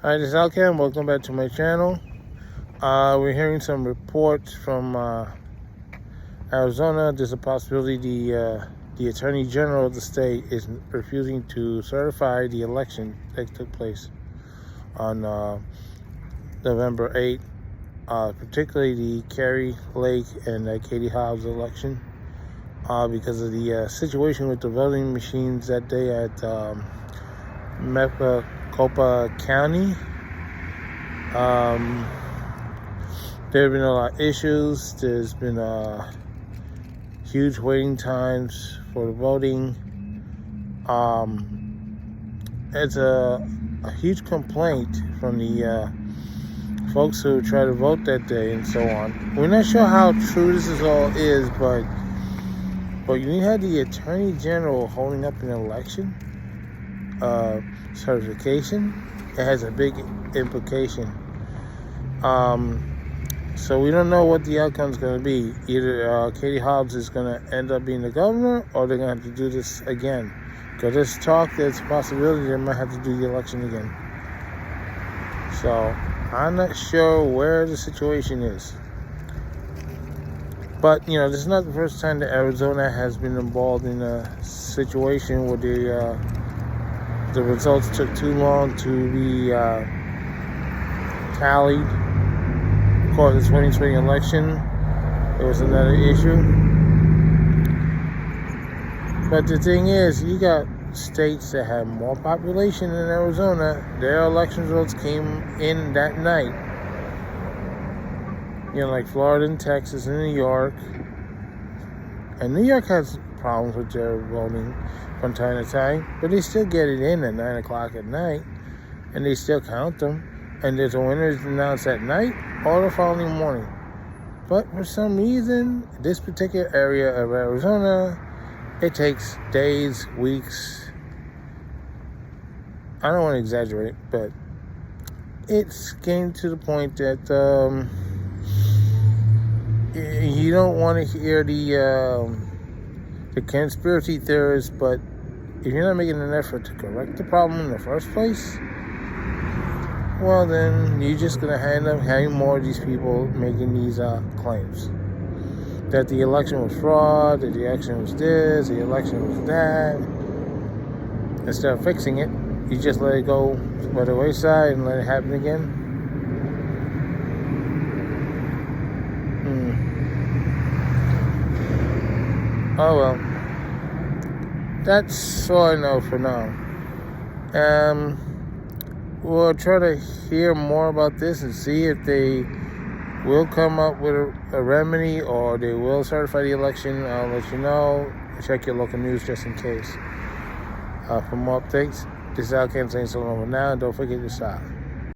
Hi, this is Alcam. Welcome back to my channel. We're hearing some reports from Arizona. There's a possibility the Attorney General of the state is refusing to certify the election that took place on November 8th, particularly the Carrie Lake and Katie Hobbs election, because of the situation with the voting machines that day at Maricopa County. There have been a lot of issues. There's been huge waiting times for the voting. It's a huge complaint from the folks who try to vote that day and so on. We're not sure how true this all is, but you had the Attorney General holding up an election certification. It has a big implication. So we don't know what the outcome is going to be. Either Katie Hobbs is going to end up being the governor, or they're going to have to do this again. Because there's talk, there's a possibility they might have to do the election again. So I'm not sure where the situation is. But, this is not the first time that Arizona has been involved in a situation where the results took too long to be tallied. Of course, the 2020 election, it was another issue. But the thing is, you got states that have more population than Arizona. Their election results came in that night. Like Florida and Texas and New York. And New York has problems with their voting from time to time, but they still get it in at 9 o'clock at night, and they still count them. And there's a winner announced at night or the following morning. But for some reason, this particular area of Arizona, it takes days, weeks. I don't want to exaggerate, but it's getting to the point that you don't want to hear the conspiracy theorists, but if you're not making an effort to correct the problem in the first place, well, then you're just going to end up having more of these people making these claims. That the election was fraud, that the election was this, the election was that. Instead of fixing it, you just let it go by the wayside and let it happen again. Oh well. That's all I know for now. We'll try to hear more about this and see if they will come up with a remedy or they will certify the election. I'll let you know. Check your local news just in case. For more updates, this is Alcam saying so long for now. Don't forget to stop.